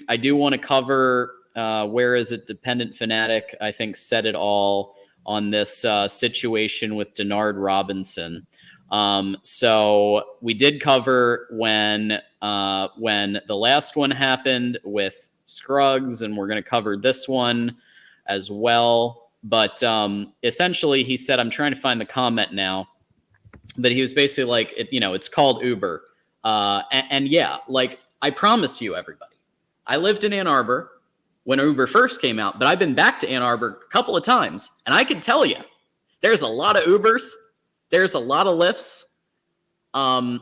I do want to cover where is it Dependent Fanatic, I think, said it all on this situation with Denard Robinson. So we did cover when the last one happened with Scruggs, and we're going to cover this one as well. But essentially, he said, I'm trying to find the comment now, but he was basically like, it's called Uber. And yeah, like, I promise you, everybody, I lived in Ann Arbor when Uber first came out, but I've been back to Ann Arbor a couple of times, and I can tell you, there's a lot of Ubers, there's a lot of Lyfts, and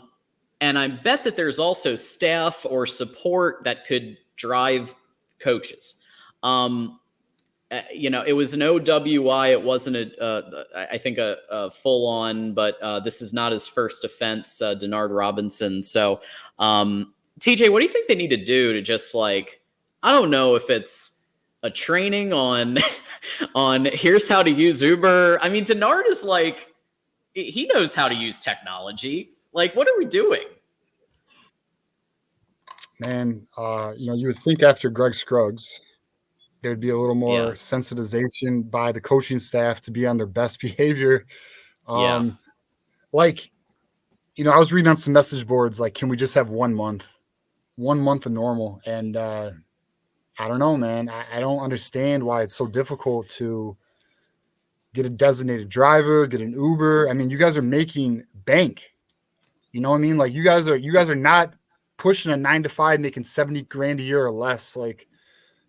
I bet that there's also staff or support that could drive coaches. It was an OWI. It wasn't I think a full on, but this is not his first offense, Denard Robinson. So, TJ, what do you think they need to do to just, like, I don't know if it's a training on here's how to use Uber. I mean, Denard is like, he knows how to use technology. Like, what are we doing? Man, you would think after Greg Scruggs, there'd be a little more sensitization by the coaching staff to be on their best behavior. I was reading on some message boards, like, can we just have 1 month of normal? And I don't know, man. I don't understand why it's so difficult to get a designated driver, get an Uber. I mean, you guys are making bank. You know what I mean? Like, you guys are not pushing a 9 to 5, making $70,000 a year or less. Like,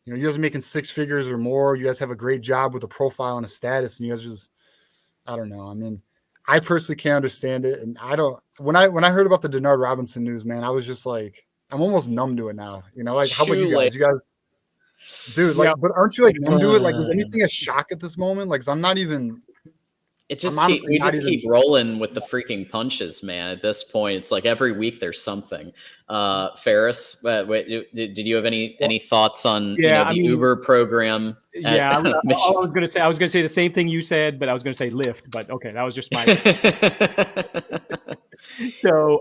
you guys are making 6 figures or more. You guys have a great job with a profile and a status, and you guys just, I don't know. I mean, I personally can't understand it. And when I heard about the Denard Robinson news, man, I was just like, I'm almost numb to it now. Like, how about you guys? You guys, dude, like, but aren't you like numb to it? Like, is anything a shock at this moment? Like, 'cause I'm not even. We just keep rolling with the freaking punches, man. At this point, it's like every week there's something. Ferris, did you have any thoughts on the Uber program? Yeah, I was going to say the same thing you said, but I was going to say Lyft. But okay, that was just my. So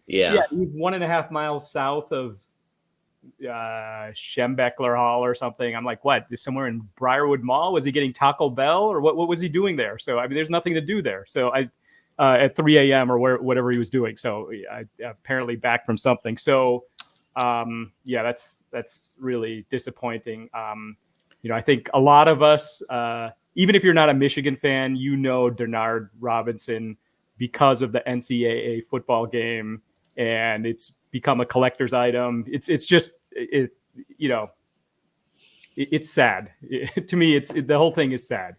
he's 1.5 miles south of Schembeckler Hall or something. I'm like, what? Somewhere in Briarwood Mall? Was he getting Taco Bell, or what was he doing there? So I mean, there's nothing to do there. So I at 3 a.m. or whatever he was doing. So I apparently back from something. So that's really disappointing. I think a lot of us, even if you're not a Michigan fan, Denard Robinson because of the NCAA football game, and it's become a collector's item. It's sad. To me, the whole thing is sad.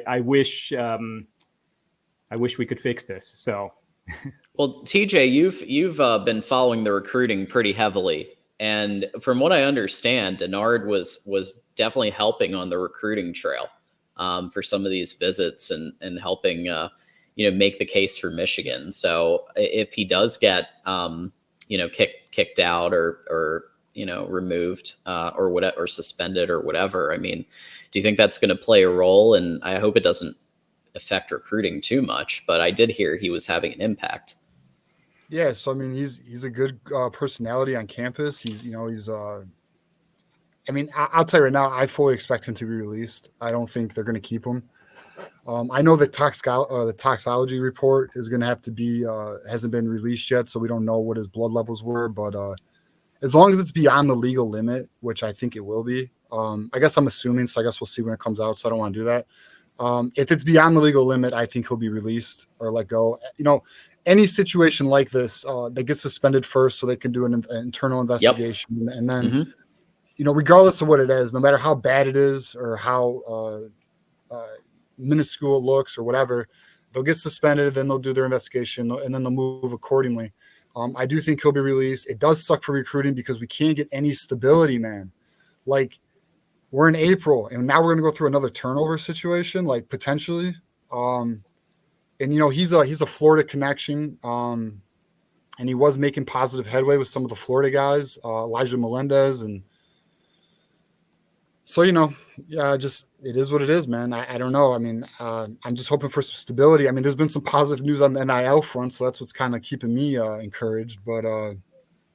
I wish we could fix this. So, well, TJ, you've been following the recruiting pretty heavily, and from what I understand, Denard was definitely helping on the recruiting trail for some of these visits and helping. Make the case for Michigan. So if he does get, kicked out or removed or whatever, or suspended or whatever, I mean, do you think that's going to play a role? And I hope it doesn't affect recruiting too much, but I did hear he was having an impact. Yeah. So, I mean, he's a good personality on campus. I'll tell you right now, I fully expect him to be released. I don't think they're going to keep him. I know the toxology report is going to have to be hasn't been released yet, so we don't know what his blood levels were. But as long as it's beyond the legal limit, which I think it will be, I guess I'm assuming. So I guess we'll see when it comes out. So I don't want to do that. If it's beyond the legal limit, I think he'll be released or let go. Any situation like this, they get suspended first, so they can do an internal investigation, and then regardless of what it is, no matter how bad it is or how minuscule it looks or whatever, they'll get suspended, then they'll do their investigation, and then they'll move accordingly. I do think he'll be released. It does suck for recruiting because we can't get any stability, man. Like, we're in April, and now we're going to go through another turnover situation, like, potentially. He's a Florida connection, and he was making positive headway with some of the Florida guys, Elijah Melendez, and so, it is what it is, man. I don't know. I mean, I'm just hoping for some stability. I mean, there's been some positive news on the NIL front, so that's what's kind of keeping me encouraged. But,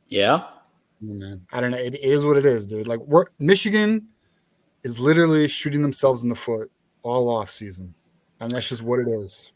Yeah. Man, I don't know. It is what it is, dude. Like Michigan is literally shooting themselves in the foot all off season, and that's just what it is.